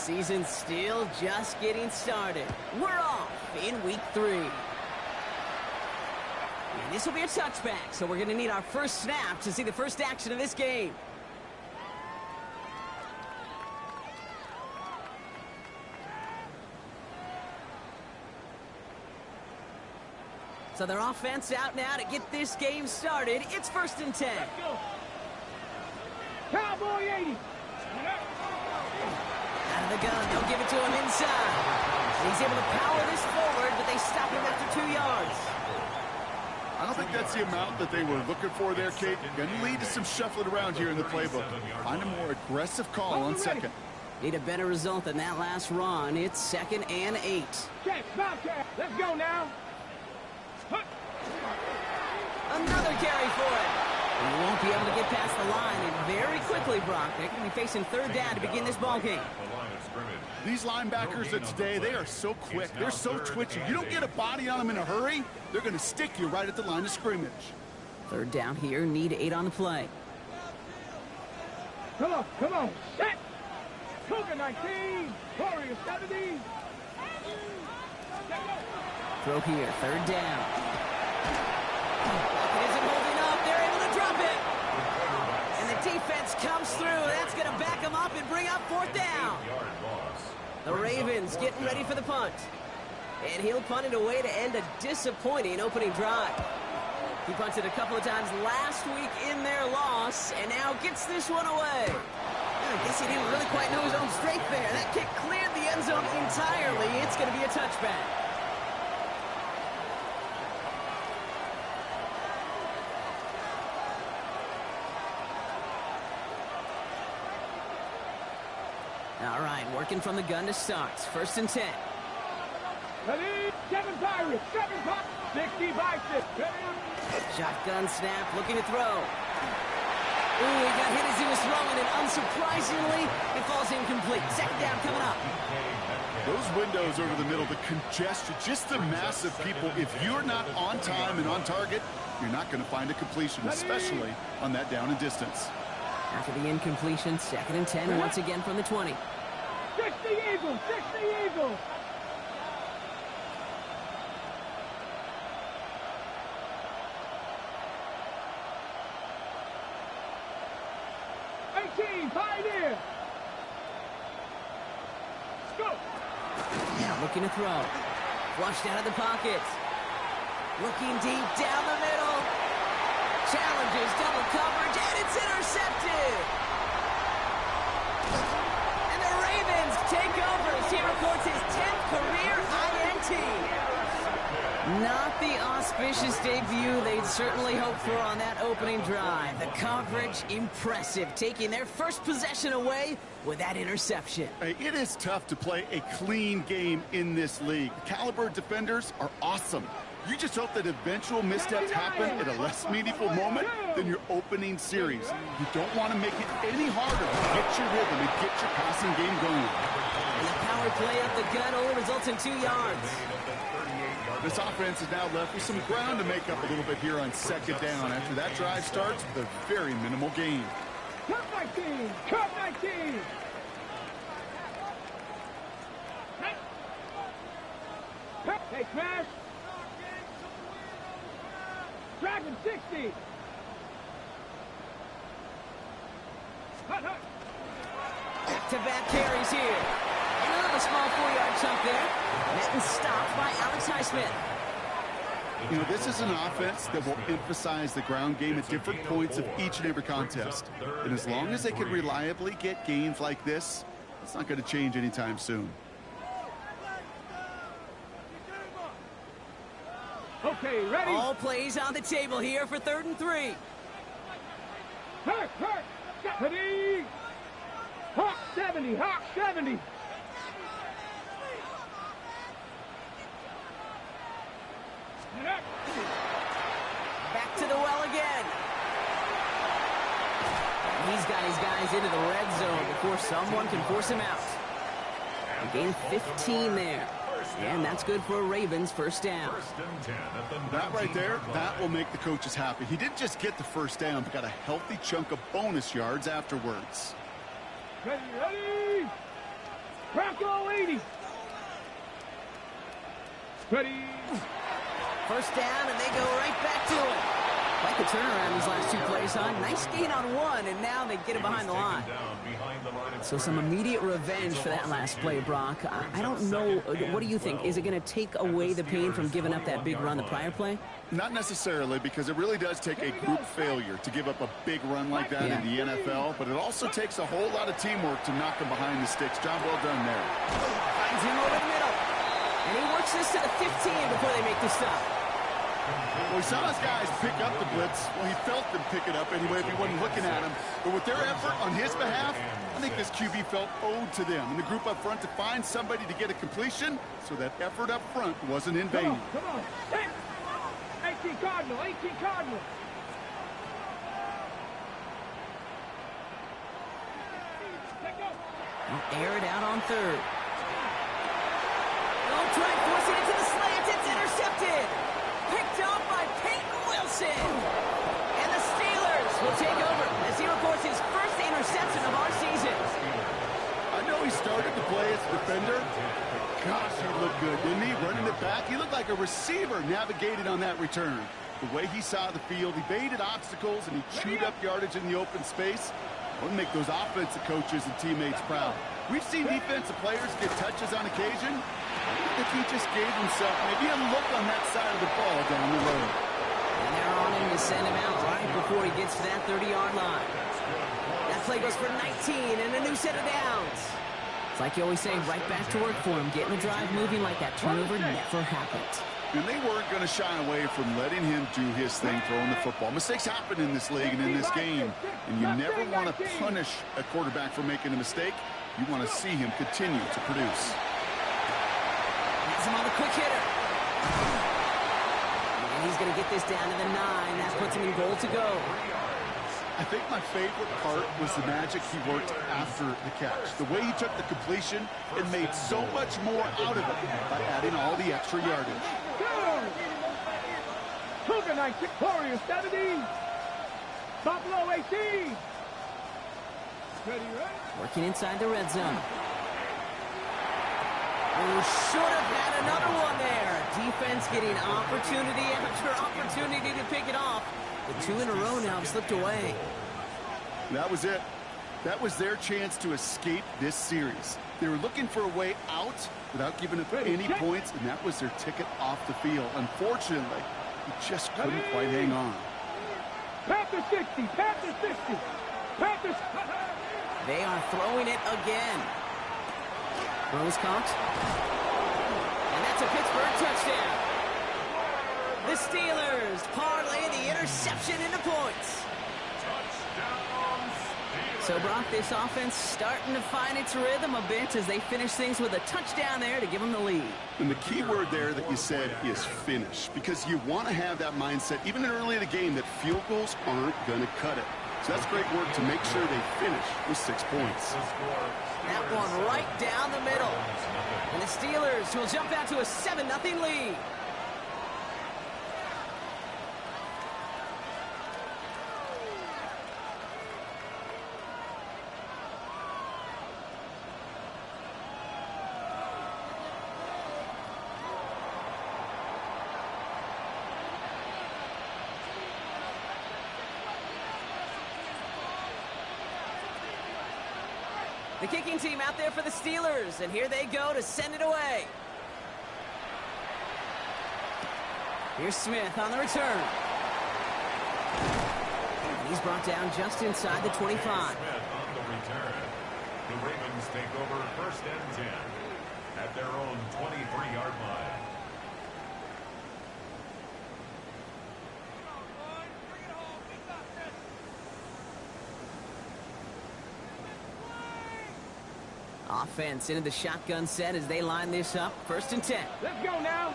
season's still just getting started. We're off in week 3. And this will be a touchback, so we're going to need our first snap to see the first action of this game. So their offense out now to get this game started. It's 1st and 10. Let's go. Cowboy 80. Out of the gun, they'll give it to him inside. And he's able to power this forward, but they stop him after 2 yards. I don't think that's the amount that they were looking for there, Kate. Going to lead to some shuffling around here in the playbook. Find a more aggressive call on second. Need a better result than that last run. It's 2nd and 8. Check, Bobcat. Let's go now. Another carry for it. He won't be able to get past the line, and very quickly, Brock, they're going to be facing 3rd down to begin this ball game. These linebackers of today, they are so quick. They're so twitchy. You don't get a body on them in a hurry, they're going to stick you right at the line of scrimmage. 3rd down here, need 8 on the play. Come on, set. Cougar 19, Warrior 70. Throw here, 3rd down. It isn't holding up. They're able to drop it. And the defense comes through. That's going to back them up and bring up 4th down. The Ravens getting ready for the punt. And he'll punt it away to end a disappointing opening drive. He punted a couple of times last week in their loss, and now gets this one away. I guess he didn't really quite know his own strength there. That kick cleared the end zone entirely. It's going to be a touchback. All right, working from the gun to start. 1st and 10. Ready? 7 Pirates. 7 Pirates. 60 by 6. Shotgun snap, looking to throw. Ooh, he got hit as he was throwing, and unsurprisingly, it falls incomplete. 2nd down coming up. Those windows over the middle, the congestion, just the mass of people. If you're not on time and on target, you're not going to find a completion, especially on that down and distance. After the incompletion, 2nd and 10, once again from the 20. 60 Eagles, 60 Eagles. Pioneer. Go. Now looking to throw. Flushed out of the pocket. Looking deep down the middle. Challenges double coverage, and it's intercepted. And the Ravens take over as he records his 10th career INT. Not the auspicious debut they'd certainly hoped for on that opening drive. The coverage, impressive, taking their first possession away with that interception. Hey, it is tough to play a clean game in this league. The caliber defenders are awesome. You just hope that eventual missteps happen at a less meaningful moment than your opening series. You don't want to make it any harder to get your rhythm and get your passing game going. And the power play up the gut only results in 2 yards. This offense is now left with some ground to make up a little bit here on 2nd down after that drive starts with a very minimal gain. Cup 19! Cup 19! Hey, Smash! Dragon 60! Back-to-back carries here. Another small 4-yard chunk there. Met and stopped by Alex Highsmith. You know, this is an offense that will emphasize the ground game at different points of each and every contest. And as long as they can reliably get gains like this, it's not going to change anytime soon. Okay, ready? All plays on the table here for 3rd and 3. Hurt! Ready? Hawk 70! Hawk 70! Back to the well again. He's got his guys into the red zone before someone can force him out. He gained 15 there. And that's good for a Ravens 1st down. That right there, that will make the coaches happy. He didn't just get the 1st down, but got a healthy chunk of bonus yards afterwards. Ready? Bronco 80. Ready. First down, and they go right back to it. Like the turnaround these last two plays, huh? Nice gain on one, and now they get it behind the line. So some immediate revenge for that last play, Brock. I don't know. What do you think? Is it going to take away the pain from giving up that big run the prior play? Not necessarily, because it really does take a group failure to give up a big run like that in the NFL, but it also takes a whole lot of teamwork to knock him behind the sticks. Job well done there. Finds him over the middle. And he works this to the 15 before they make the stop. Well, we saw his guys pick up the blitz. Well, he felt them pick it up anyway if he wasn't looking at him. But with their effort on his behalf, I think this QB felt owed to them and the group up front to find somebody to get a completion, so that effort up front wasn't in vain. Come on. 18 Cardinal, 18 Cardinal. Air it out on third. Don't try forcing it to the slant. It's intercepted. Picked up by Peyton Wilson. And the Steelers will take over as he records his first interception of our season. I know he started to play as a defender. Gosh, he looked good, didn't he? Running it back, he looked like a receiver navigating on that return. The way he saw the field, he baited obstacles, and he chewed up yardage in the open space. We'll make those offensive coaches and teammates proud. We've seen defensive players get touches on occasion. I think he just gave himself maybe a look on that side of the ball down the road. And they're on him to send him out right before he gets to that 30-yard line. That play goes for 19 and a new set of downs. It's like you always say, right back to work for him. Getting the drive moving like that turnover never happened. And they weren't going to shy away from letting him do his thing throwing the football. Mistakes happen in this league and in this game. And you never want to punish a quarterback for making a mistake. You want to see him continue to produce. Has him on the quick hitter. And he's going to get this down to the 9. That puts him in goal to go. I think my favorite part was the magic he worked after the catch. The way he took the completion and made so much more out of it by adding all the extra yardage. Cougar 19, Warriors 70. Buffalo 18. Ready? Working inside the red zone. Oh, should have had another one there. Defense getting opportunity after opportunity to pick it off. The 2 in a row now have slipped away. That was it. That was their chance to escape this series. They were looking for a way out without giving up any points, and that was their ticket off the field. Unfortunately, he just couldn't quite hang on. Panthers 60, Panthers 60, Panthers. They are throwing it again. Throws caught. And that's a Pittsburgh touchdown. The Steelers parlay the interception into points. So, Brock, this offense starting to find its rhythm a bit as they finish things with a touchdown there to give them the lead. And the key word there that you said is finish, because you want to have that mindset, even early in the game, that field goals aren't going to cut it. So that's great work to make sure they finish with 6 points. That one right down the middle. And the Steelers will jump out to a 7-0 lead. The kicking team out there for the Steelers, and here they go to send it away. Here's Smith on the return. And he's brought down just inside the 25. Smith on the return. The Ravens take over 1st and 10 at their own 23-yard line. Offense into the shotgun set as they line this up. 1st and 10. Let's go now.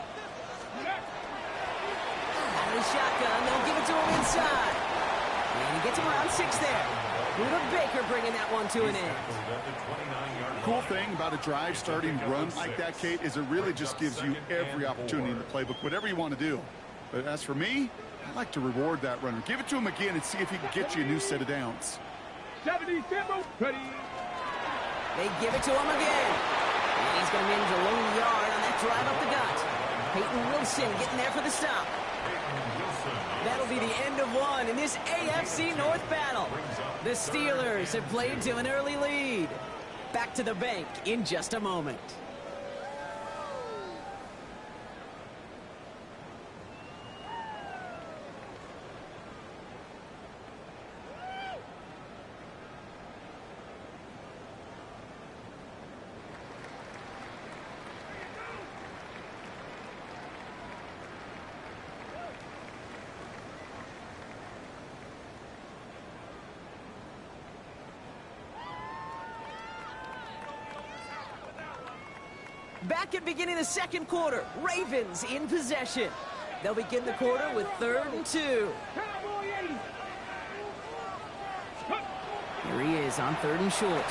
Out of the shotgun, they'll give it to him inside. And he gets him around 6 there. Buda Baker bringing that one to an end. Cool thing about a drive starting run like that, Kate, is it really just gives you every opportunity in the playbook, whatever you want to do. But as for me, I like to reward that runner. Give it to him again and see if he can get you a new set of downs. 70 Timber. Ready. They give it to him again. going to manage a lone yard on that drive up the gut. Peyton Wilson getting there for the stop. That'll be the end of one in this AFC North battle. The Steelers have played to an early lead. Back to the bank in just a moment. Back at beginning of the second quarter, Ravens in possession. They'll begin the quarter with 3rd and 2. Here he is on 3rd and short.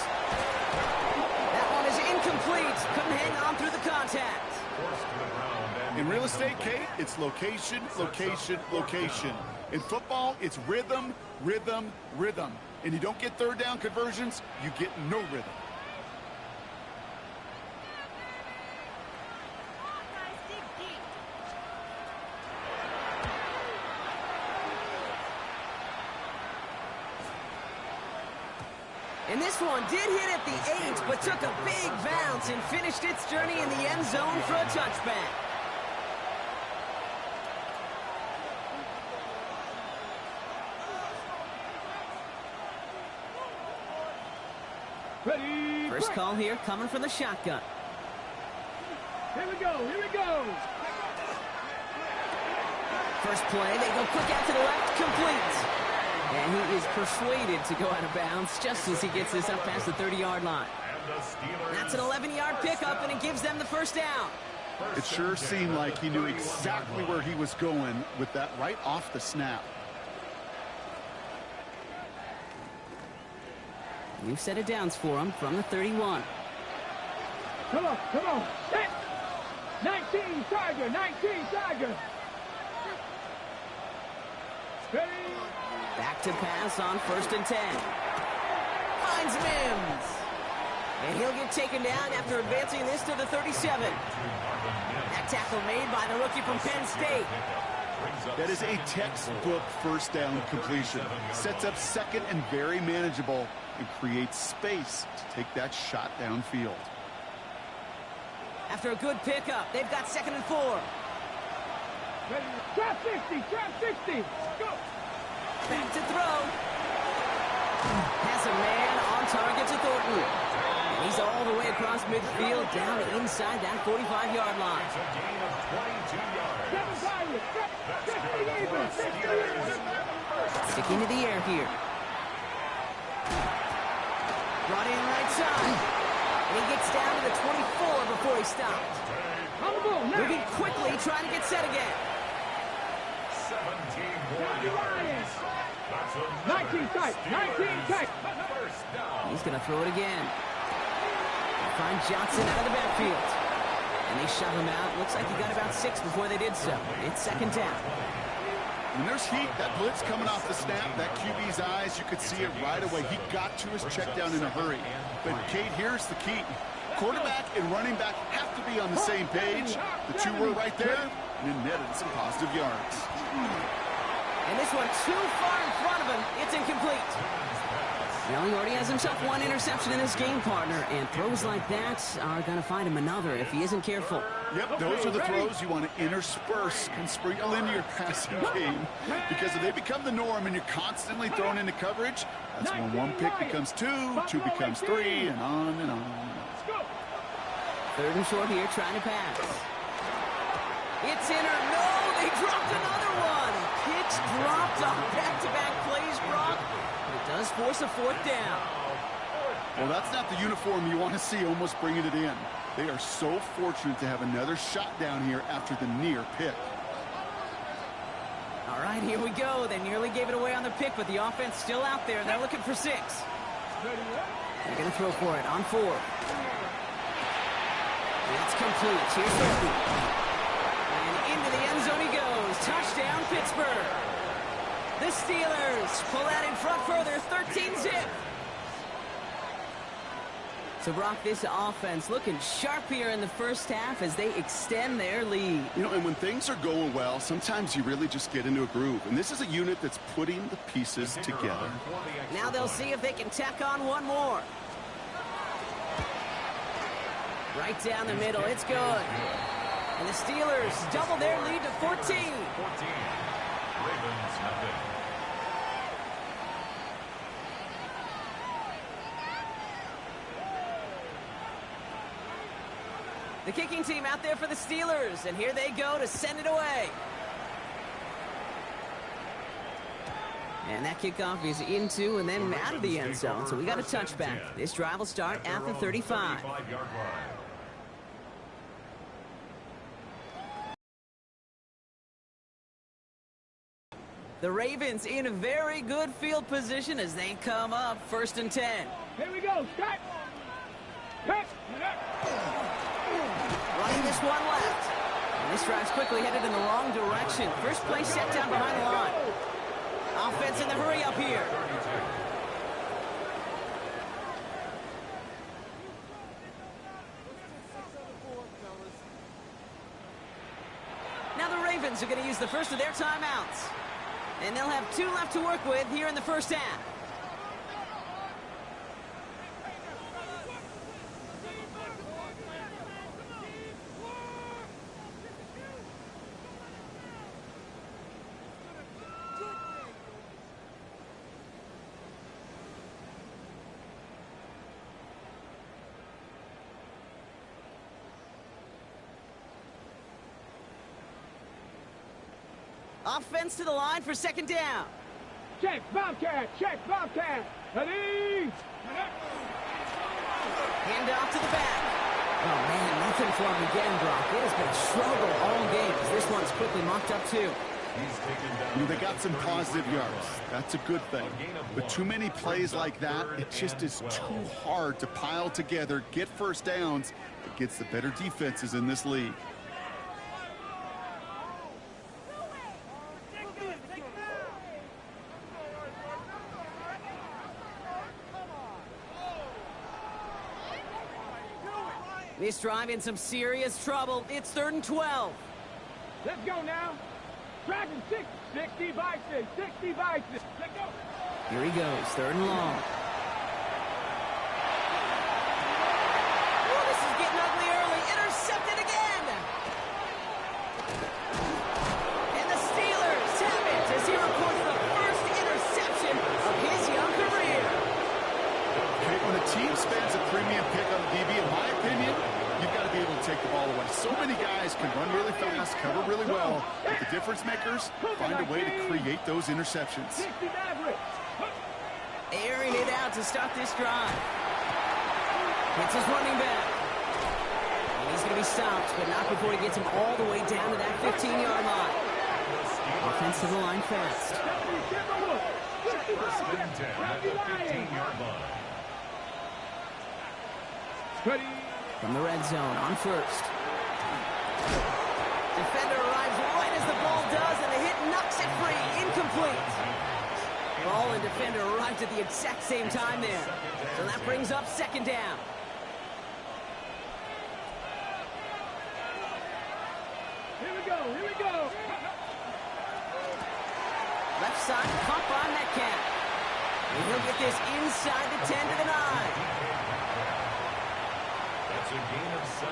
That one is incomplete. Couldn't hang on through the contact. In real estate, Kate, it's location, location, location. In football, it's rhythm, rhythm, rhythm. And you don't get 3rd down conversions, you get no rhythm. And this one did hit at the 8, but took a big bounce and finished its journey in the end zone for a touchback. Ready. First call here coming from the shotgun. Here we go. Here we go. First play, they go quick out to the left, complete. And he is persuaded to go out of bounds just as he gets this up past the 30-yard line. That's an 11-yard pickup, and it gives them the first down. It sure seemed like he knew exactly where he was going with that right off the snap. New set of downs for him from the 31. Come on, come on. Set. 19, Tiger, 19, Tiger. Ready. Back to pass on 1st and 10. Finds Mims. And he'll get taken down after advancing this to the 37. That tackle made by the rookie from Penn State. That is a textbook 1st down completion. Sets up 2nd and very manageable and creates space to take that shot downfield. After a good pickup, they've got 2nd and 4. Ready. Trap 60, trap 60. Go. Back to throw. Has a man on target to Thornton. And he's all the way across midfield down inside that 45-yard line. Sticking to the air here. Brought in right side. And he gets down to the 24 before he stops. Moving quickly, trying to get set again. 19 tight, 19 tight. He's going to throw it again. Find Johnson out of the backfield. And they shove him out. Looks like he got about 6 before they did so. It's 2nd down. When there's heat, that blitz coming off the snap, that QB's eyes, you could see it right away. He got to his check down in a hurry. But, Kate, here's the key. Quarterback and running back have to be on the same page. The two were right there, and it netted some positive yards. And this one too far in front of him. It's incomplete. Well, he already has himself 1 interception in this game, partner, and throws like that are going to find him another if he isn't careful. Yep, those are the throws you want to intersperse and sprinkle into your passing game, because if they become the norm and you're constantly thrown into coverage, that's when 1 pick becomes 2, 2 becomes 3, and on and on. 3rd and short here, trying to pass. It's in or no, they dropped another one. Pitch dropped on back-to-back plays, Brock. It does force a 4th down. Well, that's not the uniform you want to see almost bringing it in. They are so fortunate to have another shot down here after the near pick. All right, here we go. They nearly gave it away on the pick, but the offense still out there. They're looking for 6. They're going to throw for it on 4. It's complete. Here's Thornton. And into the end zone he goes. Touchdown, Pittsburgh. The Steelers pull out in front further, 13-zip. So, Brock, this offense looking sharp here in the first half as they extend their lead. You know, and when things are going well, sometimes you really just get into a groove. And this is a unit that's putting the pieces together. Now they'll see if they can tack on one more. Right down the middle, it's good. And the Steelers double their lead to 14. 14. Ravens nothing. The kicking team out there for the Steelers, and here they go to send it away. And that kickoff is into and then out of the end zone, so we got a touchback. This drive will start at the 35. The Ravens in a very good field position as they come up 1st and 10. Here we go. Start. Cut. Running this one left. And this drive's quickly headed in the wrong direction. First play set down behind the line. Offense in the hurry up here. Now the Ravens are going to use the first of their timeouts. And they'll have 2 left to work with here in the first half. Offense to the line for 2nd down. Check, Bobcat. Check, Bobcat. Ready? Hand off to the back. Oh, man, nothing for him again, Brock. It has been a struggle all game as this one's quickly mocked up, too. They got some positive yards. That's a good thing. But too many plays like that, it just is too hard to pile together, get first downs against the better defenses in this league. This drive in some serious trouble. It's 3rd and 12. Let's go now. Driving 60 by 6. 60 by 6. Let's go. Here he goes, 3rd and long. Oh, this is getting ugly early. Intercepted again. And the Steelers have it as he reports the first interception of his young career. Okay, when a team spends a premium pick on the DB, in my opinion, you've got to be able to take the ball away. So many guys can run really fast, cover really well, but the difference makers find a way to create those interceptions. Airing it out to start this drive. It's his running back. And he's going to be stopped, but not before he gets him all the way down to that 15-yard line. Offense to the line fast. First and 10 at the 15-yard line. Ready? From the red zone on first. Defender arrives right as the ball does, and the hit knocks it free. Incomplete. Ball and defender arrived at the exact same time there. So that brings up 2nd down. Here we go. Here we go. Left side caught by Metcalf. And he'll get this inside the 10 to the 9. That's a gain of 7.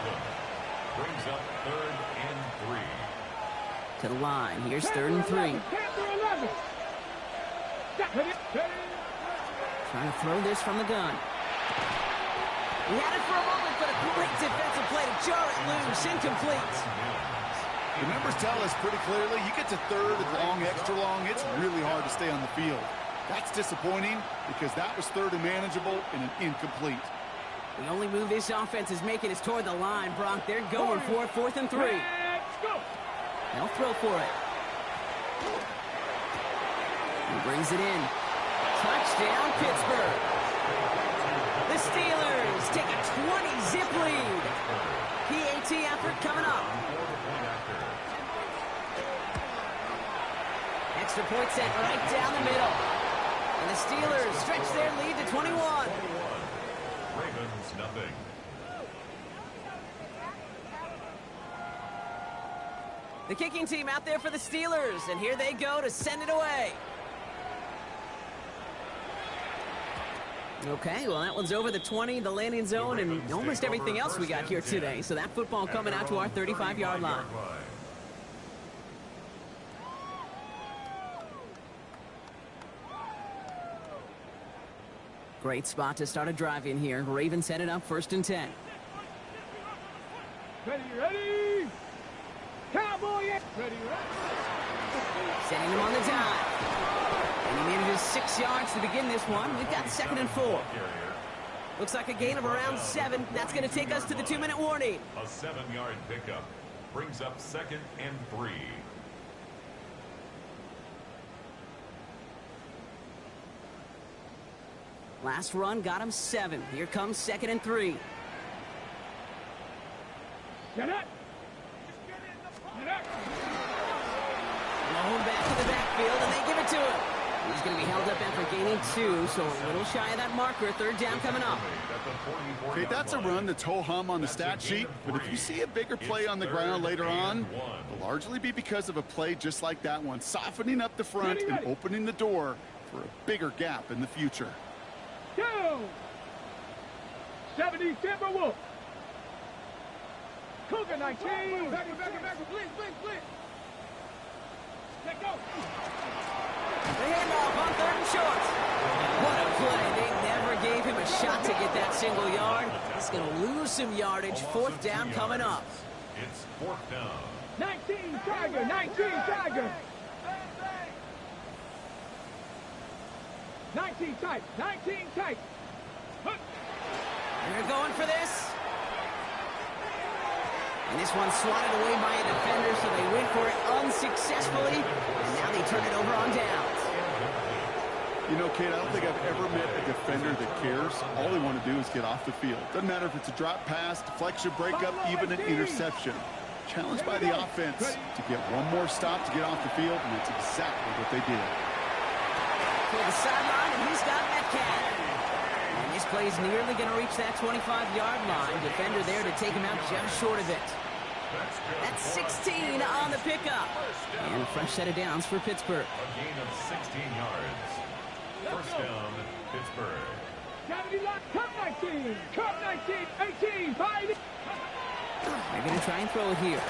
Brings up 3rd and 3. To the line. Here's 3rd and 3. Trying to throw this from the gun. He had it for a moment, but a great defensive play to jar it loose. Incomplete. The numbers tell us pretty clearly, you get to 3rd and long, extra long, it's really hard to stay on the field. That's disappointing because that was 3rd and manageable and an incomplete. The only move this offense is making is toward the line, Brock. They're going for it, 4th and 3. Let's go. They'll throw for it. He brings it in. Touchdown, Pittsburgh. The Steelers take a 20-zip lead. PAT effort coming up. Extra point set right down the middle. And the Steelers stretch their lead to 21. Ravens nothing. The kicking team out there for the Steelers, and here they go to send it away. Okay, well, that one's over the 20, the landing zone, and almost everything else we got here today. So that football coming out to our 35-yard line. Great spot to start a drive in here. Ravens set it up 1st and 10. Ready, ready. Cowboy, ready, ready. Setting him on the dive. And he manages 6 yards to begin this one. We've got 2nd and 4. Looks like a gain of around 7. That's going to take us to the 2-minute warning. A 7-yard pickup brings up 2nd and 3. Last run got him 7. Here comes 2nd and 3. Get it. Blown back to the backfield, and they give it to him. He's going to be held up after gaining 2, so a little shy of that marker. 3rd down coming up. Okay, that's a run that's ho-hum on the stat sheet, but if you see a bigger play on the ground later on, it'll largely be because of a play just like that one, softening up the front and opening the door for a bigger gap in the future. 2. 70 Timberwolves. Cougar 19. Back, blitz. Let go. The handoff on 3rd and short. What a play. They never gave him a shot to get that single yard. He's going to lose some yardage. 4th down coming up. It's 4th down. 19 Tiger. 19 tight. They're going for this. And this one swatted away by a defender, so they went for it unsuccessfully. And now they turn it over on downs. You know, Kate, I don't think I've ever met a defender that cares. All they want to do is get off the field. Doesn't matter if it's a drop pass, deflection, breakup, even an interception. Challenged by the offense to get one more stop to get off the field, and that's exactly what they did. For the sideline, and he's got Metcalf. And this play's nearly going to reach that 25-yard line. Defender there to take him out just short of it. That's 16 on the pickup. And a fresh set of downs for Pittsburgh. A gain of 16 yards. 1st down, Pittsburgh. Cup 19, 18, 5. They're going to try and throw it here.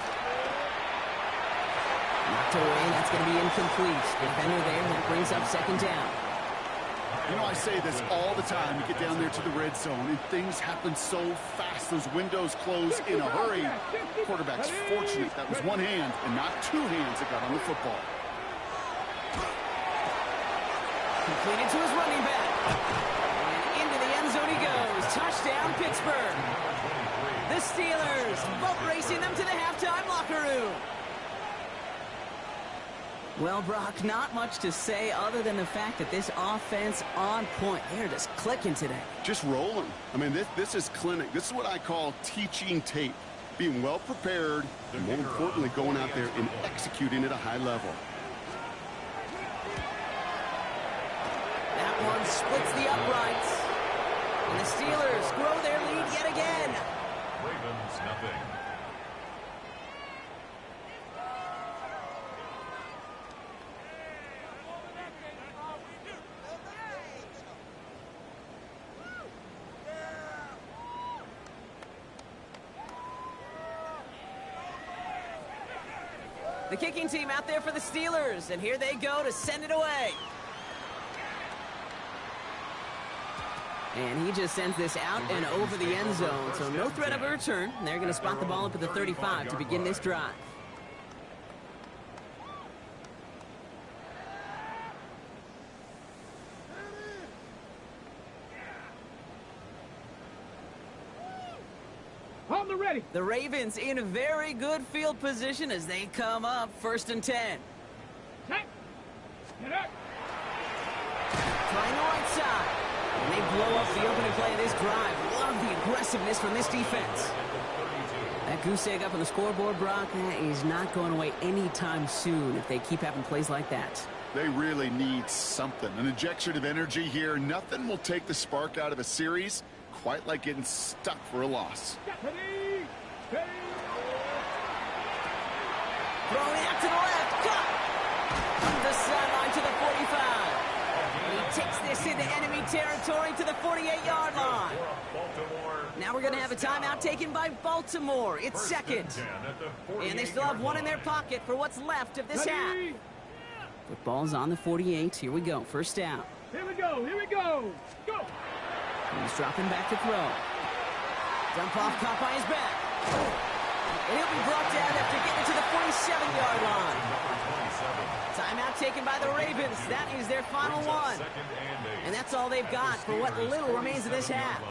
Knocked away, that's going to be incomplete. Defender there, that brings up 2nd down. You know, I say this all the time. You get down there to the red zone, and things happen so fast. Those windows close in a hurry. Quarterback's fortunate that was one hand and not 2 hands that got on the football. Completed to his running back. And into the end zone he goes. Touchdown, Pittsburgh. The Steelers boat racing them to the halftime locker room. Well, Brock, not much to say other than the fact that this offense on point. They're just clicking today. Just rolling. I mean, this is clinic. This is what I call teaching tape. Being well prepared, and more importantly, going out there and executing at a high level. That one splits the uprights. And the Steelers grow their lead yet again. Ravens nothing. The kicking team out there for the Steelers, and here they go to send it away. And he just sends this out and over the end zone, so no threat of a return. They're going to spot the ball up at the 35 to begin this drive. On the ready. The Ravens in a very good field position as they come up 1st and 10. Set. Get up. Trying the right side. And they blow up the opening play of this drive. Love the aggressiveness from this defense. That goose egg up on the scoreboard, Brock, is not going away anytime soon if they keep having plays like that. They really need something. An injection of energy here. Nothing will take the spark out of a series quite like getting stuck for a loss. Ready? Ready? Throwing out to the left. Cut! From the sideline to the 45. And he takes this into enemy territory to the 48-yard line. Now we're going to have a timeout taken by Baltimore. It's second. And they still have one in their pocket for what's left of this half. Football's on the 48. Here we go. First down. Here we go. Here we go. Go. He's dropping back to throw. Dump off, caught by his back. And he'll be brought down after getting to the 47-yard line. Timeout taken by the Ravens. That is their final one. And that's all they've got for what little remains of this half.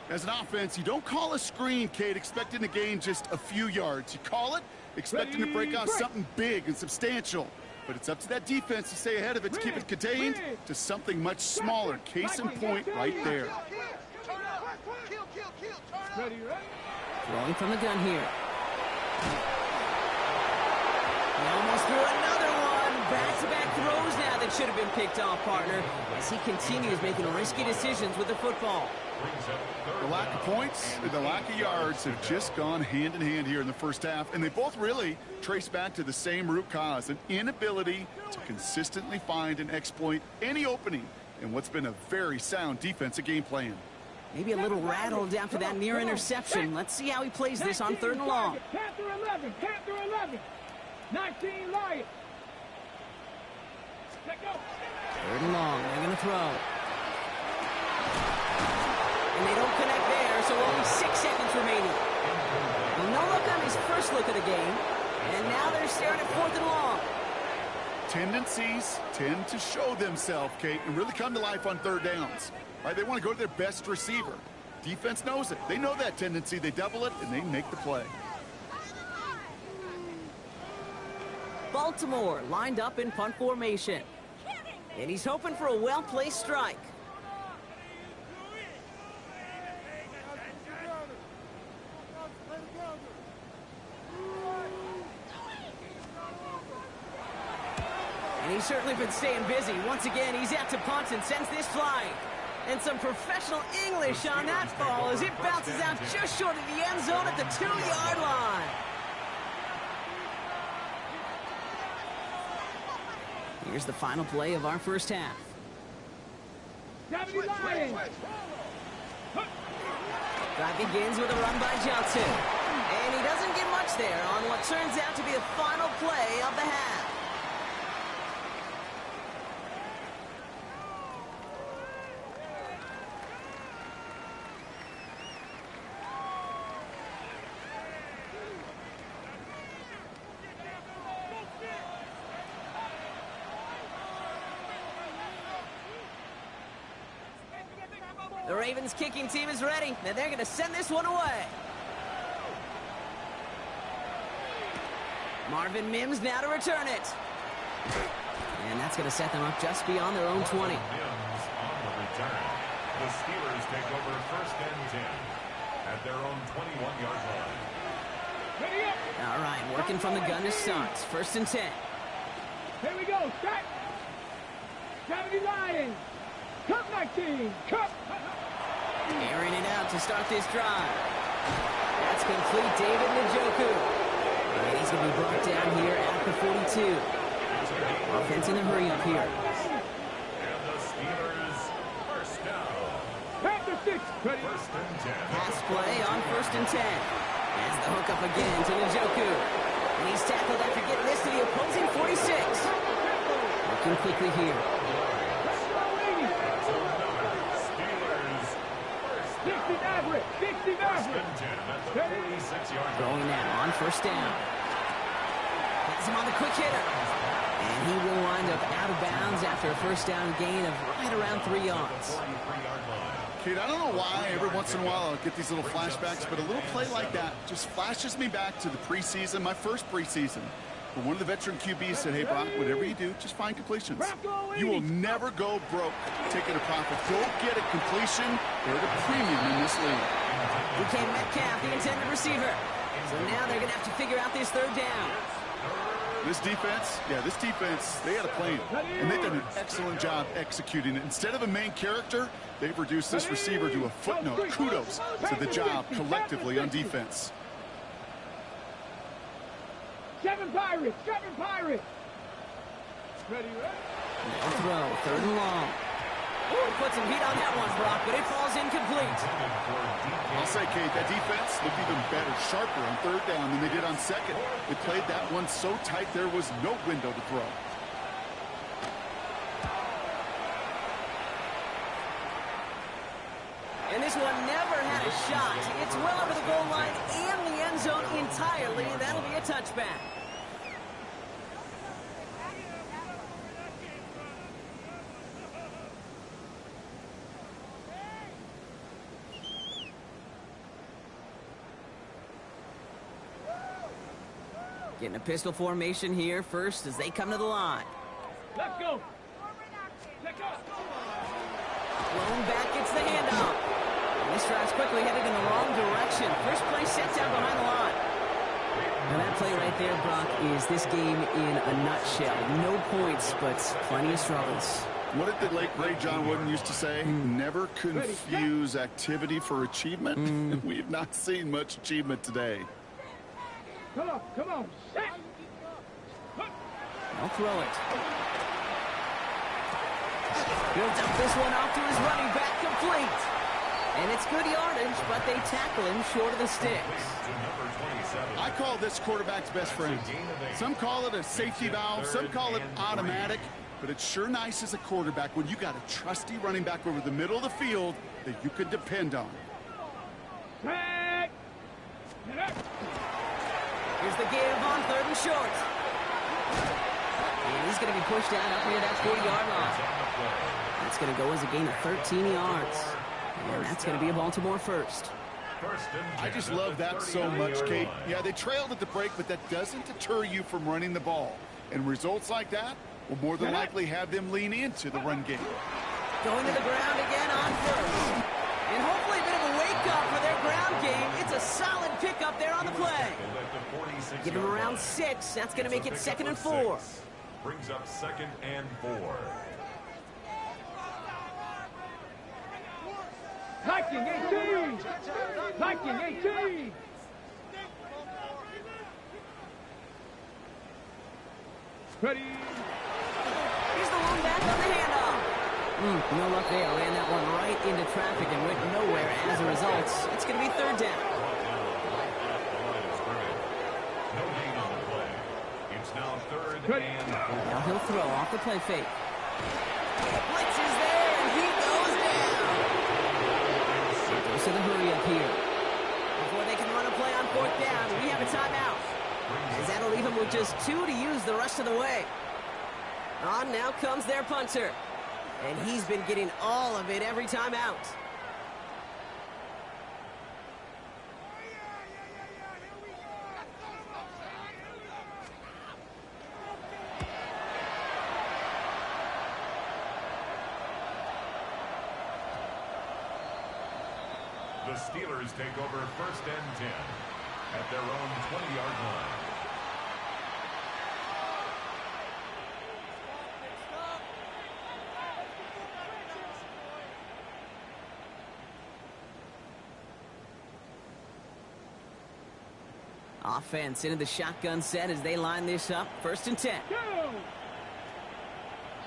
As an offense, you don't call a screen, Kate, expecting to gain just a few yards. You call it expecting to break out something big and substantial. But it's up to that defense to stay ahead of it, to keep it contained to something much smaller. Case in point right there. Throwing from the gun here. He almost threw another one. Back-to-back throws now that should have been picked off, partner, as he continues making risky decisions with the football. The lack of points and the lack of yards have just gone hand in hand here in the first half, and they both really trace back to the same root cause, an inability to consistently find and exploit any opening in what's been a very sound defensive game plan. Maybe a little rattled after that near interception. Let's see how he plays this on 3rd and long. Panther 11, Panther 11, 19 Lions. Let go. 3rd and long, they're going to throw. And they don't connect there, so only 6 seconds remaining. Well, no look on his first look of the game, and now they're staring at 4th and long. Tendencies tend to show themselves, Kate, and really come to life on 3rd downs. Right? They want to go to their best receiver. Defense knows it. They know that tendency. They double it, and they make the play. Baltimore lined up in punt formation. And he's hoping for a well-placed strike. And he's certainly been staying busy. Once again, he's out to punt and sends this flying. And some professional English on that ball as it bounces out just short of the end zone at the 2-yard line. Here's the final play of our first half. Drive begins with a run by Johnson. And he doesn't get much there on what turns out to be the final play of the half. The Ravens kicking team is ready, and they're going to send this one away. Marvin Mims now to return it. And that's going to set them up just beyond their own 20. Mims on the return. The Steelers take over 1st and 10 at their own 21-yard line. Ready up. All right, working from the gun to start. 1st and 10. Here we go. Start. 70 Lions. Cup 19. Cup. Airing it out to start this drive. That's complete, David Njoku. And he's going to be brought down here at the 42. Offense in a hurry up here. And the Steelers, 1st down. Panther 6. Ready. 1st and 10. Pass play on 1st and 10. As the hook up again to Njoku. And he's tackled after getting this to the opposing 46. Working quickly here. 60 Maverick. 60 Maverick. Going now on 1st down. Gets him on the quick hitter. And he will wind up out of bounds after a 1st down gain of right around 3 yards. Kate, I don't know why every once in a while I'll get these little flashbacks, but a little play like that just flashes me back to the preseason, my first preseason. When one of the veteran QBs said, hey, Brock, whatever you do, just find completions. You will never go broke taking a profit. Go get a completion. They're the premium in this league. Metcalf, the intended receiver. So now they're going to have to figure out this 3rd down. This defense, they had a plan, and they've done an excellent job executing it. Instead of a main character, they've reduced this receiver to a footnote. Kudos to the job collectively on defense. 7 Pirates, 7 Pirates. Ready, Now throw, 3rd and long. Ooh, put some heat on that one, Brock, but it falls incomplete. I'll say, Kate, that defense looked even better, sharper on 3rd down than they did on 2nd. They played that one so tight there was no window to throw. And this one never had a shot. It's well over the goal line and the end zone entirely, and that'll be a touchback. Getting a pistol formation here first as they come to the line. Let's go. Check up. Blown back, gets the handoff. And this drive's quickly headed in the wrong direction. First play set down behind the line. Now that play right there, Brock, is this game in a nutshell. No points, but plenty of struggles. What did the late great John Wooden used to say? Never confuse activity for achievement. We've not seen much achievement today. Come on, set. I'll throw it. Builds up this one off to his running back, complete. And it's good yardage, but they tackle him short of the sticks. I call this quarterback's best friend. Some call it a safety valve, some call it automatic, but it's sure nice as a quarterback when you got a trusty running back over the middle of the field that you can depend on. Set. Get up. Here's the give on 3rd and short. And he's going to be pushed out up near that 40-yard line. That's going to go as a gain of 13 yards. And that's going to be a Baltimore first. I just love that so much, Kate. Yeah, they trailed at the break, but that doesn't deter you from running the ball. And results like that will more than likely have them lean into the run game. Going to the ground again on 1st. And hopefully a bit of a wake-up for their ground game. It's a solid pickup there on the play. Give him around 6. That's going to make it 2nd and 4. Brings up 2nd and 4. Viking 18. Viking 18. Ready. Here's the one back on the handoff. No luck there. Ran that one right into traffic and went nowhere as a result. It's going to be 3rd down. No gain on the play. It's now 3rd and 4. Now he'll throw off the play fake. Blitz is there, and he goes down. Goes to the hurry up here. Before they can run a play on 4th down, we have a timeout. As that'll leave him with just 2 to use the rest of the way. On now comes their punter. And he's been getting all of it every time out. The Steelers take over 1st and 10 at their own 20-yard line. Offense into the shotgun set as they line this up. 1st and 10. Go.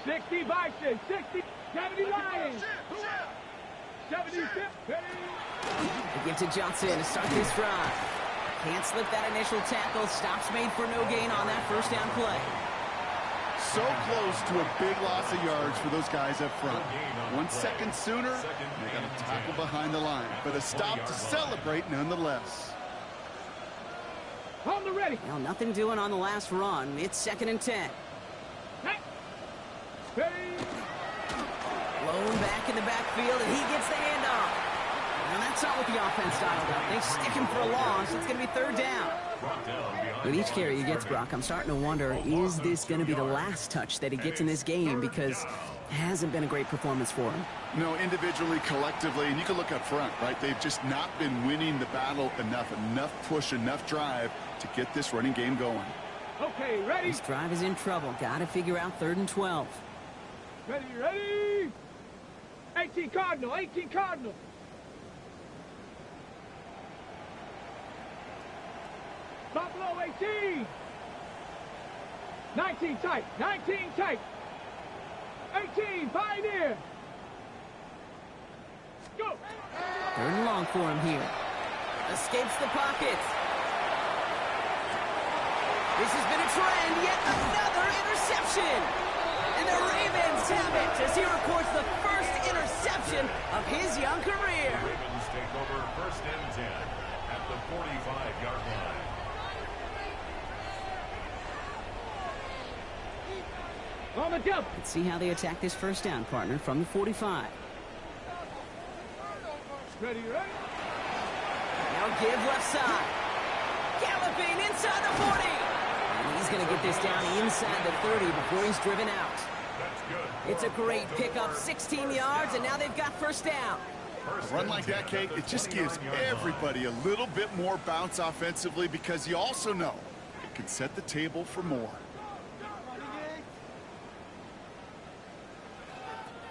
60 Bison. 60. 70 Lions. 76. Ready. They give to Johnson to start this drive. Can't slip that initial tackle. Stops made for no gain on that 1st down play. So close to a big loss of yards for those guys up front. 1 second sooner, they got a tackle behind the line. But a stop to celebrate nonetheless. On the ready. Well, nothing doing on the last run. It's 2nd and 10. Ready. Blown back in the backfield, and he gets the handoff. And that's not what the offense dialed up. They stick him for a loss. It's going to be 3rd down. With each carry he gets, Brock, I'm starting to wonder, is this going to be the last touch that he gets in this game? Because it hasn't been a great performance for him. No, individually, collectively, and you can look up front, right? They've just not been winning the battle enough push, enough drive to get this running game going. Okay, ready? This drive is in trouble. Got to figure out 3rd and 12. Ready, ready? 18 Cardinal, 18 Cardinal. Buffalo 18. 19 tight, 19 tight. 18, Pioneer. Go. 3rd and long for him here. Escapes the pocket. This has been a trend, yet another interception. And the Ravens have it as he records the first interception of his young career. The Ravens take over 1st and 10 at the 45-yard line. On the jump. Let's see how they attack this 1st down, partner, from the 45. Ready, ready? Now give left side. Galloping inside the 40. And he's going to get this down inside the 30 before he's driven out. That's good. It's a great pickup, 16 yards, and now they've got 1st down. A run like that, Kate, it just gives everybody a little bit more bounce offensively because you also know it can set the table for more.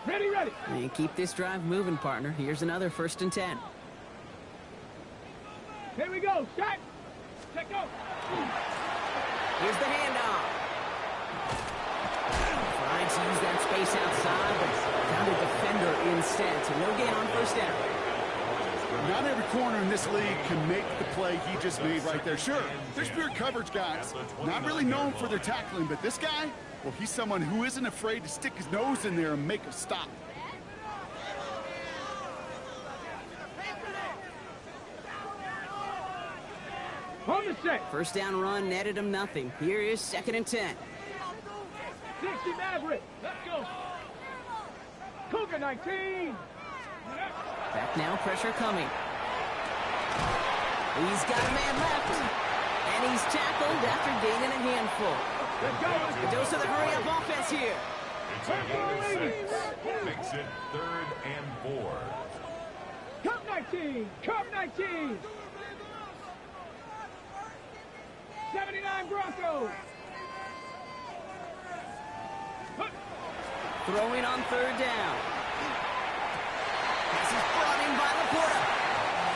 Ready, ready. And keep this drive moving, partner. Here's another 1st and 10. Here we go. Set. Check go. Here's the handoff. Trying to use that space outside, but found a defender instead, so no gain on 1st down. Not every corner in this league can make the play he just made right there. Sure, there's pure coverage guys, not really known for their tackling, but this guy, well, he's someone who isn't afraid to stick his nose in there and make a stop. On the set. 1st down run netted him nothing. Here is 2nd and 10. 60 Maverick. Let's go. Cougar 19. Back now, pressure coming. He's got a man left. And he's tackled after gaining a handful. Let's go. A dose of the hurry-up offense here. It's a gain of 6. Makes it 3rd and 4. Cup 19. Cup 19. 79 Broncos. Throwing on 3rd down. This is brought in by Laporta.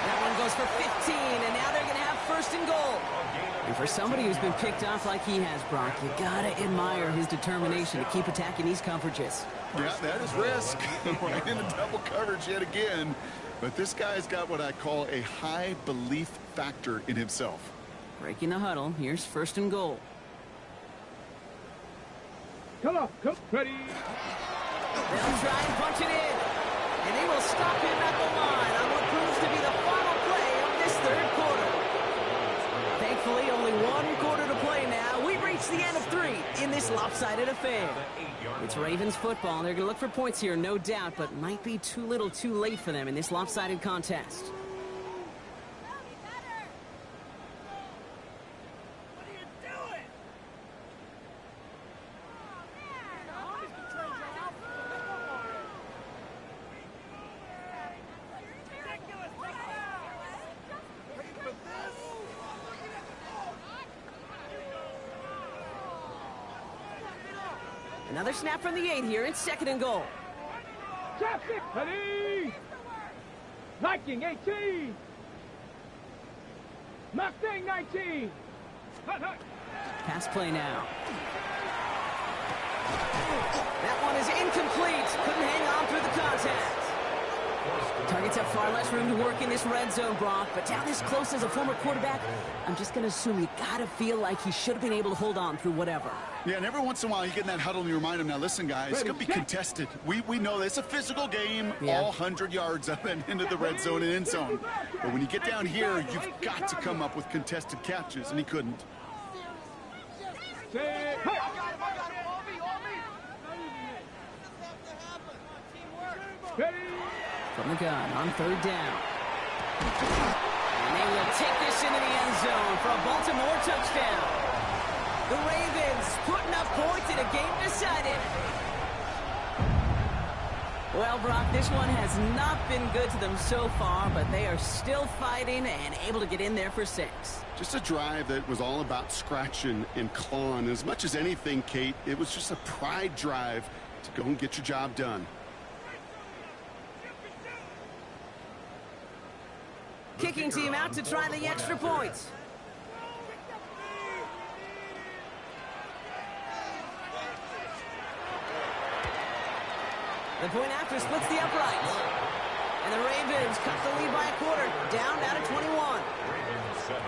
That one goes for 15, and now they're going to have 1st and goal. And for somebody who's been picked off like he has, Brock, you got to admire his determination to keep attacking these coverages. Yeah, that is risk. Right into double coverage yet again. But this guy's got what I call a high belief factor in himself. Breaking the huddle. Here's 1st and goal. Come on. Come. Ready. They'll try and punch it in. And they will stop him at the line on what proves to be the final play of this 3rd quarter. Thankfully, only 1 quarter to play now. We've reached the end of 3 in this lopsided affair. It's Ravens football. They're going to look for points here, no doubt, but might be too little too late for them in this lopsided contest. Another snap from the 8 here. It's 2nd and goal. Traffic. Ready. Viking 18. Mustang 19. Hut, hut. Pass play now. That one is incomplete. Couldn't hang on through the contact. Targets have far less room to work in this red zone, Brock, but down this close as a former quarterback, I'm just going to assume you got to feel like he should have been able to hold on through whatever. Yeah, and every once in a while you get in that huddle and you remind him, now listen, guys, it's going to be contested. We know that it's a physical game, all 100 yards up and into the red zone and end zone. But when you get down here, you've got to come up with contested catches, and he couldn't. Hey. Ready. From the gun on 3rd down. And they will take this into the end zone for a Baltimore touchdown. The Ravens putting up points in a game decided. Well, Brock, this one has not been good to them so far, but they are still fighting and able to get in there for 6. Just a drive that was all about scratching and clawing. As much as anything, Kate, it was just a pride drive to go and get your job done. Kicking team out to try the extra points. The point after splits the uprights. And the Ravens cut the lead by a quarter, down to 21. Ravens 7.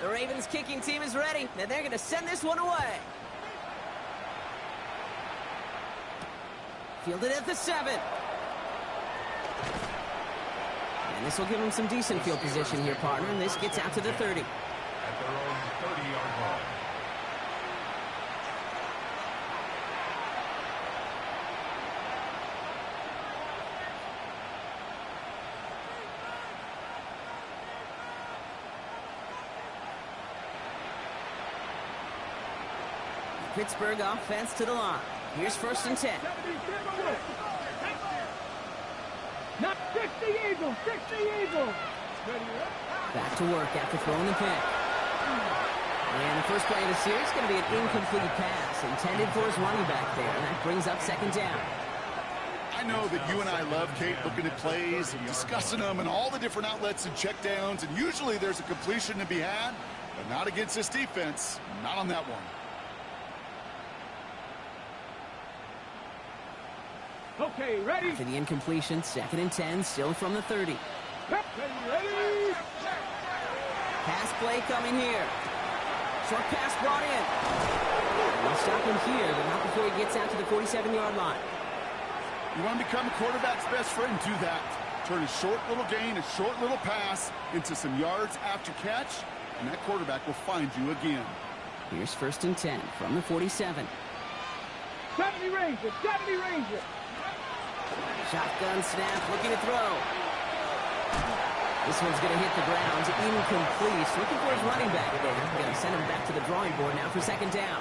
The Ravens kicking team is ready, and they're going to send this one away. Fielded at the 7. And this will give them some decent field position here, partner, and this gets out to the 30. At their own 30-yard line. Pittsburgh offense to the line. Here's 1st and 10. Not 60 Eagles, 60 Eagles. Back to work after throwing the pick. And the first play of the series is going to be an incomplete pass intended for his running back there. And that brings up 2nd down. I know that you and I love, Kate, looking at plays and discussing them and all the different outlets and checkdowns. And usually there's a completion to be had, but not against this defense. Not on that one. Okay, ready? For the incompletion, 2nd and 10, still from the 30. Ready? Pass play coming here. Short pass brought in. We'll stop him here, but not before he gets out to the 47-yard line. You want to become a quarterback's best friend, do that. Turn a short little gain, a short little pass into some yards after catch, and that quarterback will find you again. Here's 1st and 10 from the 47. 70 Ranger, 70 Ranger. Shotgun snap, looking to throw. This one's going to hit the ground, incomplete. Looking for his running back there. Going to send him back to the drawing board now for 2nd down.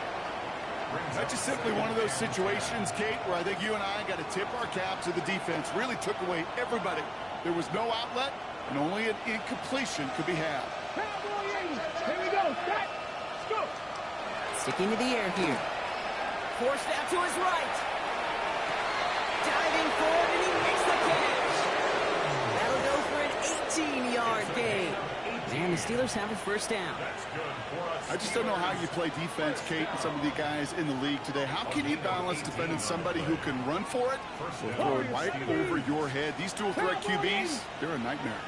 That's just simply one of those situations, Kate, where I think you and I got to tip our cap to the defense. Really took away everybody. There was no outlet, and only an incompletion could be had. Cowboy 80. Here we go. Set. Go. Sticking to the air here. Forced out to his right. Diving forward, and he makes the catch. That'll go for an 18-yard gain. And the Steelers have a 1st down. I just don't know how you play defense, Kate, and some of the guys in the league today. How can you balance defending somebody who can run for it or throw it right over your head? These dual threat QBs, they're a nightmare.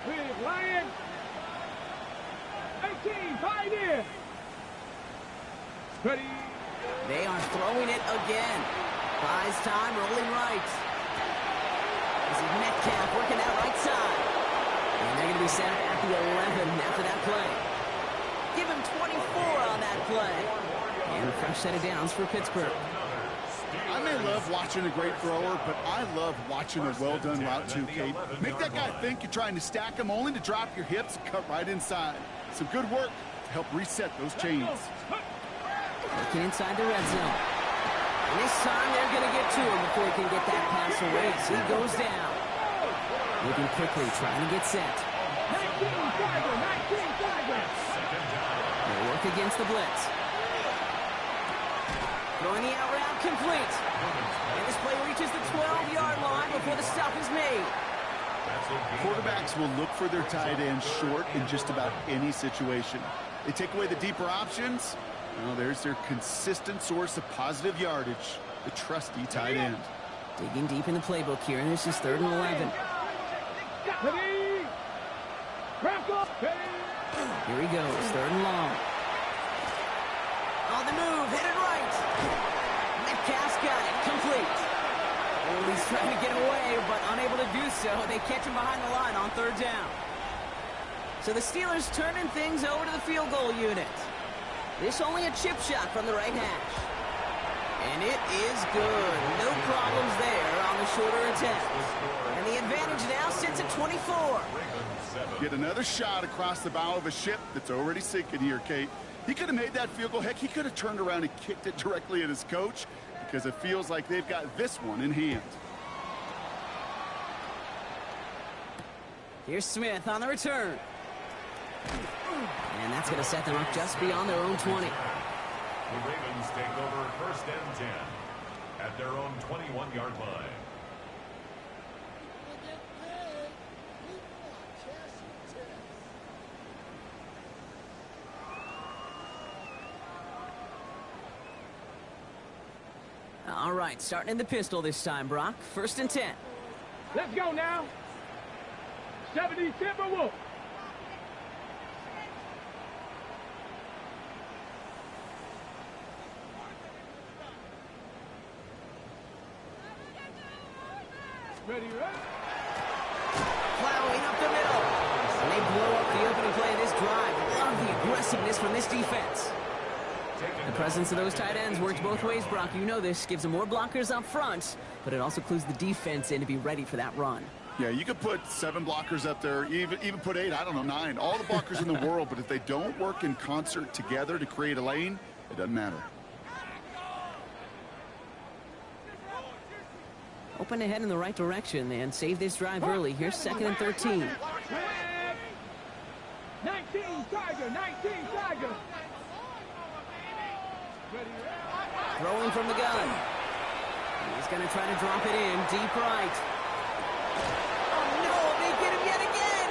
With Lion. 18, 5 in. Ready? They are throwing it again. Buys time, rolling right. This is Metcalf working that right side. And they're going to be set at the 11 after that play. Give him 24 on that play. And a fresh set of downs for Pittsburgh. I may love watching a great thrower, but I love watching a well-done route too, Kate. Make that guy think you're trying to stack him, only to drop your hips and cut right inside. Some good work to help reset those chains. Looking inside the red zone. And this time they're going to get to him before he can get that pass away. So he goes down. Moving quickly, trying to get set. 19 Tiger, 19 Tiger. They work against the blitz. Throwing the out route complete. And this play reaches the 12-yard line before the stop is made. Quarterbacks will look for their tight end short in just about any situation. They take away the deeper options. Well, there's their consistent source of positive yardage, the trusty tight end. Digging deep in the playbook here, and this is 3rd and 11. Ready? Crack up. Here he goes, 3rd and long. On the move, headed right. Metcalf's got it, complete. Oh, he's trying to get away, but unable to do so. They catch him behind the line on 3rd down. So the Steelers turning things over to the field goal unit. This only a chip shot from the right hash. And it is good. No problems there on the shorter attempt. And the advantage now sits at 24. Get another shot across the bow of a ship that's already sinking here, Kate. He could have made that field goal. Heck, he could have turned around and kicked it directly at his coach because it feels like they've got this one in hand. Here's Smith on the return. And that's going to set them up just beyond their own 20. The Ravens take over first and 10 at their own 21-yard line. All right, starting in the pistol this time, Brock. First and 10. Let's go now. 70 Timberwolves. Ready, ready. Plowing up the middle. And they blow up the opening play of this drive. Love the aggressiveness from this defense. The presence of those tight ends works both ways, Brock. You know this. Gives them more blockers up front, but it also clues the defense in to be ready for that run. Yeah, you could put 7 blockers up there, even put 8, I don't know, 9. All the blockers in the world, but if they don't work in concert together to create a lane, it doesn't matter. Open ahead in the right direction and save this drive early. Here's 2nd and 13. 19 Tiger, 19 Tiger. Throwing from the gun. He's going to try to drop it in deep right. Oh no, they get him yet again.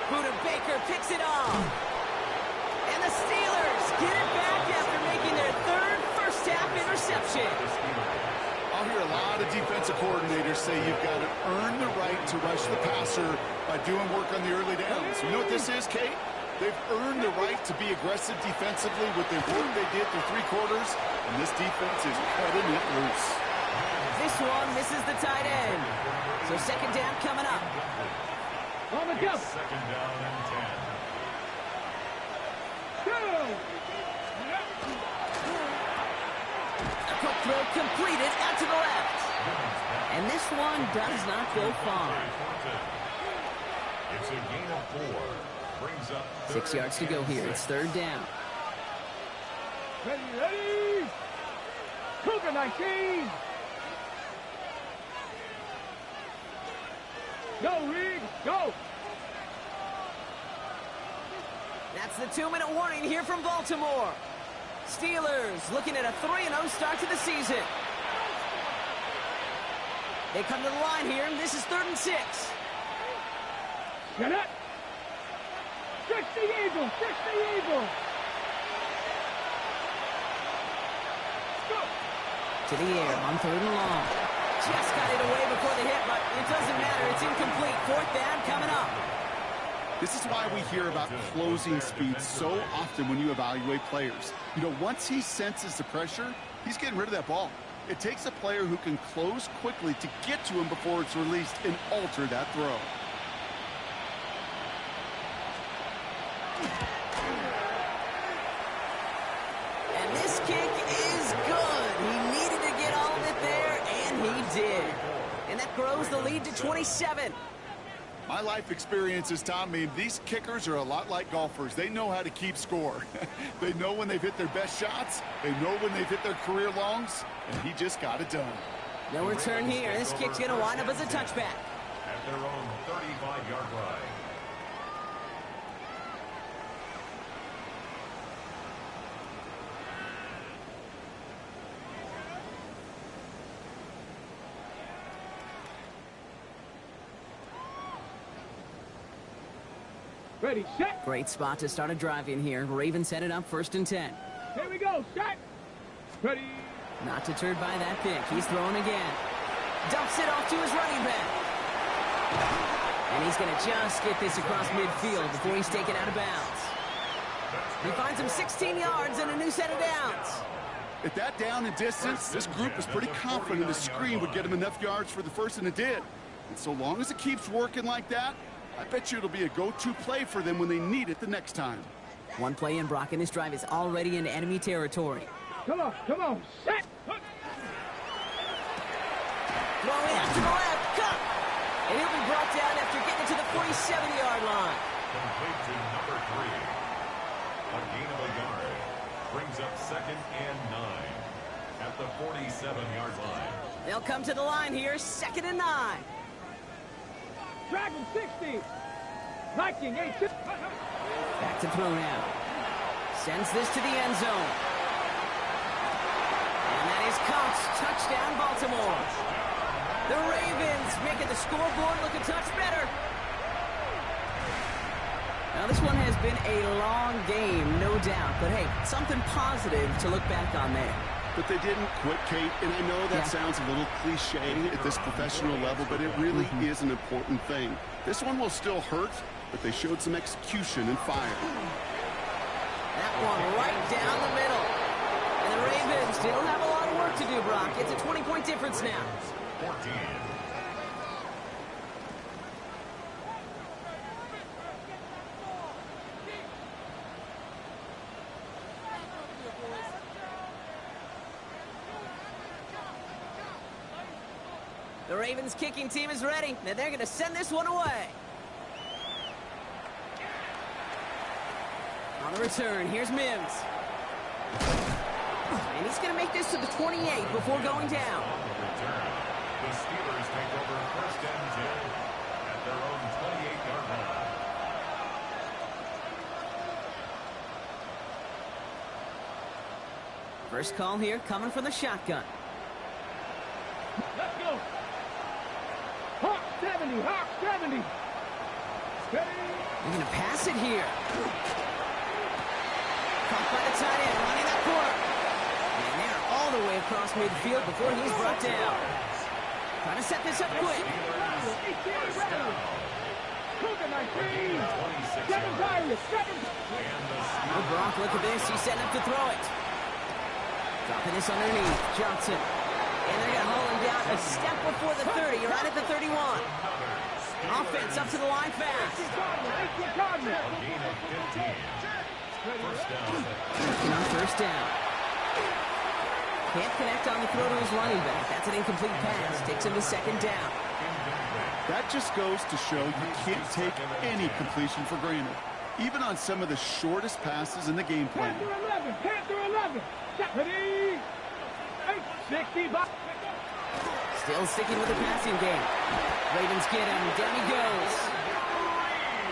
Buda Baker picks it off. And the Steelers get it back after making their 3rd first-half interception. I'll hear a lot of defensive coordinators say you've got to earn the right to rush the passer by doing work on the early downs. You know what this is, Kate? They've earned the right to be aggressive defensively with the work they did through 3 quarters, and this defense is cutting it loose. This one misses the tight end. So 2nd down coming up. On the go. 2nd down and 10. Go. A quick throw completed out to the left. And this one does not go far. It's a gain of 4. Brings up 6 yards to go here. It's 3rd down. Ready, ready. Cougar 19. Go, Reed, go. That's the 2-minute warning here from Baltimore. Steelers looking at a 3-0 start to the season. They come to the line here, and this is 3rd and 6. Get it. 60 Eagles, 60 Eagles. Go. To the air on 3rd and long. Just got it away before the hit, but it doesn't matter. It's incomplete. 4th down coming up. This is why we hear about closing speed so often when you evaluate players. You know, once he senses the pressure, he's getting rid of that ball. It takes a player who can close quickly to get to him before it's released and alter that throw. And this kick is good. He needed to get all of it there, and he did. And that grows the lead to 27. My life experiences taught me these kickers are a lot like golfers. They know how to keep score. They know when they've hit their best shots. They know when they've hit their career longs, and he just got it done. No return here. This kick's going to wind up as a touchback. At their own 35-yard line. Ready, set. Great spot to start a drive in here. Ravens set it up 1st and 10. Here we go, set. Ready. Not deterred by that pick. He's throwing again. Dumps it off to his running back. And he's going to just get this across midfield before he's taken out of bounds. He finds him 16 yards and a new set of downs. At that down and distance, this group was pretty confident the screen would get him enough yards for the first, and it did. And so long as it keeps working like that, I bet you it'll be a go-to play for them when they need it the next time. One play in, Brock, and this drive is already in enemy territory. Come on, set. Throwing out to the left. Cut. And he'll be brought down after getting to the 47-yard line. Complete to number 3. A gain of a yard. Brings up 2nd and 9 at the 47-yard line. They'll come to the line here, 2nd and 9. Dragon 60. Viking 8. Back to throw now. Sends this to the end zone. And that is caught. Touchdown, Baltimore. The Ravens making the scoreboard look a touch better. Now, this one has been a long game, no doubt. But, hey, something positive to look back on there. But they didn't quit, Kate, and I know that sounds a little cliche at this professional level, but it really is an important thing. This one will still hurt, but they showed some execution and fire. That one right down the middle. And the Ravens still have a lot of work to do, Brock. It's a 20-point difference now. 14. The Ravens kicking team is ready, and they're going to send this one away. On the return, here's Mims. And he's going to make this to the 28 before going down. On the return, the Steelers take over 1st and 10 at their own 28-yard line. First call here coming from the shotgun. Let's go. Hawk 70. Hawk 70. Ready. They're going to pass it here. Caught by the tight end, running that corner. And they're all the way across midfield before he's brought down. Trying to set this up quick. Cougar 19. 7 Pirates. 7. Oh, Brock, look at this. He's setting up to throw it. Dropping this underneath. Johnson. And they're going to haul him down a step before the 30. You're right at the 31. Offense up to the line fast. A gain of 15. First down. On first down. Can't connect on the throw to his running back. That's an incomplete pass. Takes him to 2nd down. That just goes to show you can't take any completion for granted, even on some of the shortest passes in the game plan. Panther 11. Ready. 60. Still sticking with the passing game. Ravens get him. Down he goes.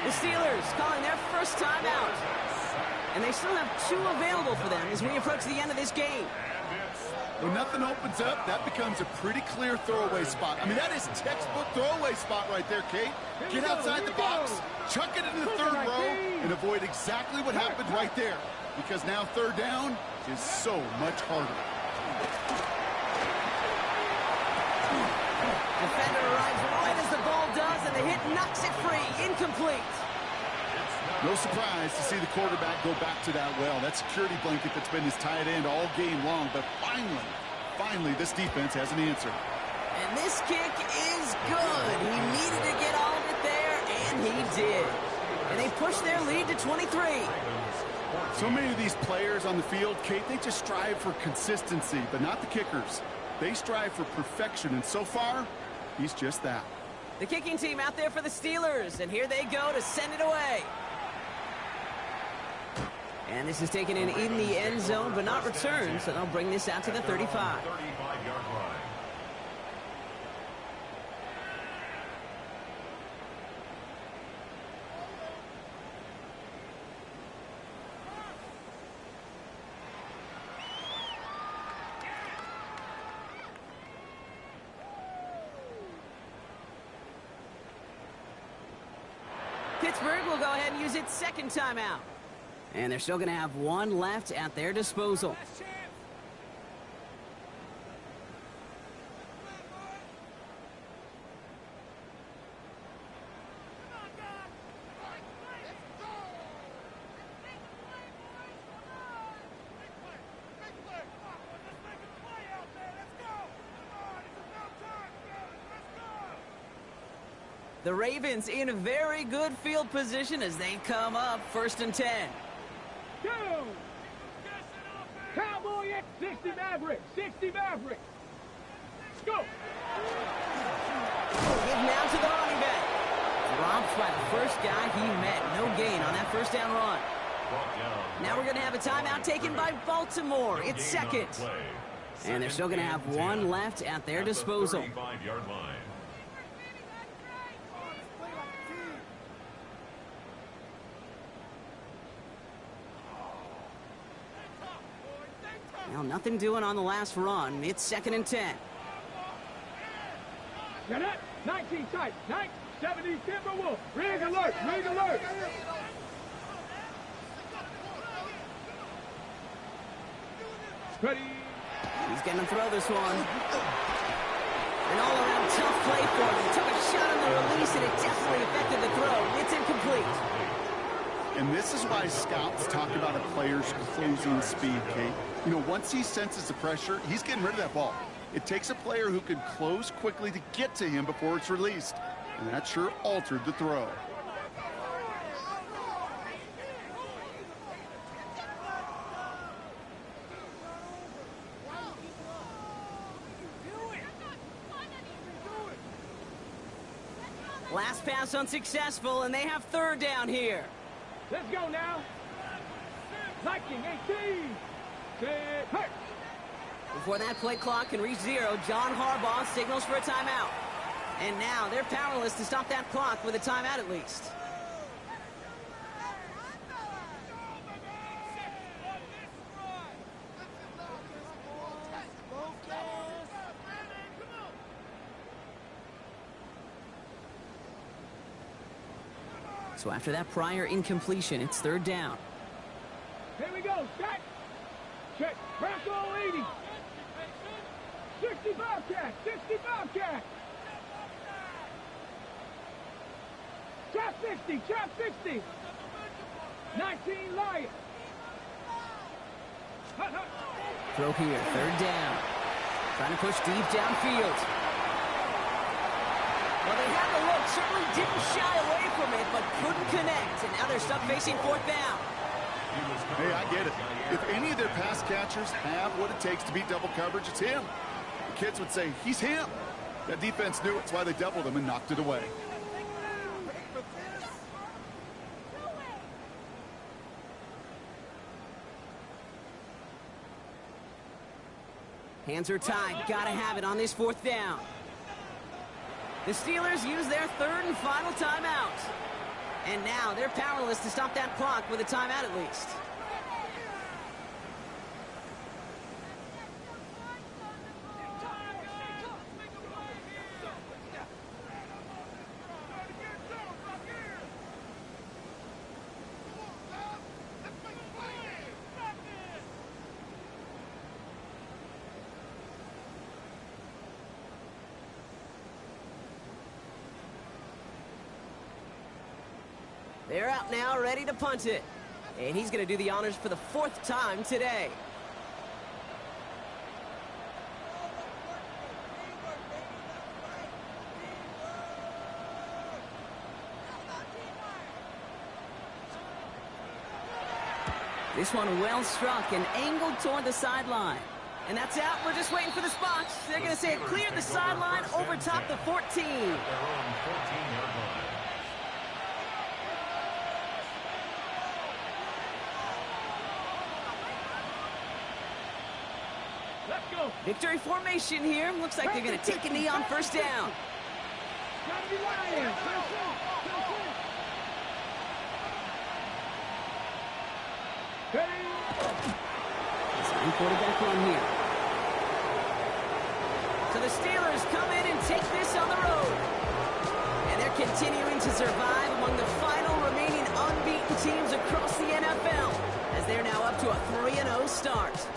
The Steelers calling their first timeout. And they still have 2 available for them as we approach the end of this game. When nothing opens up, that becomes a pretty clear throwaway spot. I mean, that is textbook throwaway spot right there, Kate. Get outside the box, chuck it in the 3rd row, and avoid exactly what happened right there. Because now 3rd down is so much harder. Defender arrives right as the ball does, and the hit knocks it free. Incomplete. No surprise to see the quarterback go back to that well. That security blanket that's been his tight end all game long. But finally, this defense has an answer. And this kick is good. He needed to get all of it there, and he did. And they push their lead to 23. So many of these players on the field, Kate, they just strive for consistency, but not the kickers. They strive for perfection, and so far, he's just that. The kicking team out there for the Steelers, and here they go to send it away. And this is taken in the end zone, but not returned, so they'll bring this out to the 35. 35-yard line. Pittsburgh will go ahead and use its 2nd timeout. And they're still going to have 1 left at their disposal. The Ravens in a very good field position as they come up 1st and 10. Go! Cowboy at 60 Mavericks. 60 Mavericks. Go! Give now to the running back. Dropped by the first guy he met. No gain on that first down run. Now we're going to have a timeout taken by Baltimore. It's second. And they're still going to have one left at their disposal. Now nothing doing on the last run. It's second and 10. Got it. 19 tight. 70 Timberwolf. Rig alert. Rig alert. Ready. He's going to throw this one. An all-around tough play for him. Took a shot on the release, and it definitely affected the throw. It's incomplete. And this is why scouts talk about a player's closing speed, Kate. You know, once he senses the pressure, he's getting rid of that ball. It takes a player who can close quickly to get to him before it's released. And that sure altered the throw. Last pass unsuccessful, and they have third down here. Let's go now. 19, 18. Set, hurt. Before that play clock can reach zero, John Harbaugh signals for a timeout. And now they're powerless to stop that clock with a timeout at least. So after that prior incompletion, it's third down. Here we go. Check. Check. Bronco 80. 60 Bobcat. 60 Bobcat. Trap 60. Trap 60. 19 Lion. Throw here, third down. Trying to push deep downfield. Well, they had the look, certainly didn't shy away from it, but couldn't connect, and now they're stuck facing fourth down. Hey, I get it. If any of their pass catchers have what it takes to beat double coverage, it's him. The kids would say, he's him. That defense knew it. That's why they doubled him and knocked it away. Hands are tied. Gotta have it on this fourth down. The Steelers use their third and final timeout. And now they're powerless to stop that clock with a timeout at least. They're out now, ready to punt it. And he's going to do the honors for the fourth time today. This one well struck and angled toward the sideline. And that's out. We're just waiting for the spots. They're going to say it cleared the sideline over top the 14. Victory formation here. Looks like they're going to take a knee on first down. It's time quarterback run here. So the Steelers come in and take this on the road. And they're continuing to survive among the final remaining unbeaten teams across the NFL, as they're now up to a 3-0 start.